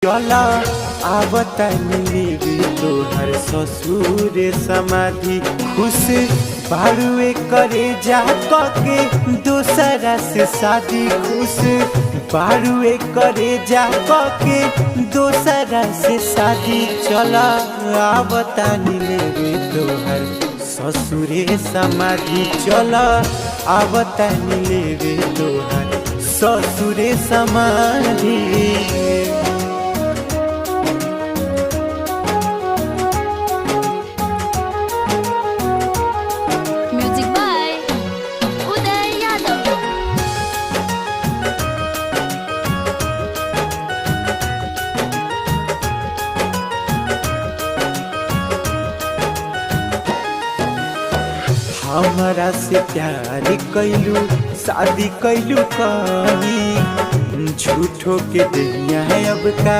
चला आवता मिलेगी तोहर ससुर समाधि खुश बारुए करे जा के दोसरा से शादी खुश बारुए करे जा के दोसरा से शादी चला आवता मिलेगी तोहर ससुरे समाधि चला आवता मिलेगी तोहर ससुरे समाधि। हमरा से प्यार कैलू शादी कैलू कहीं झूठो के दुनिया है अब का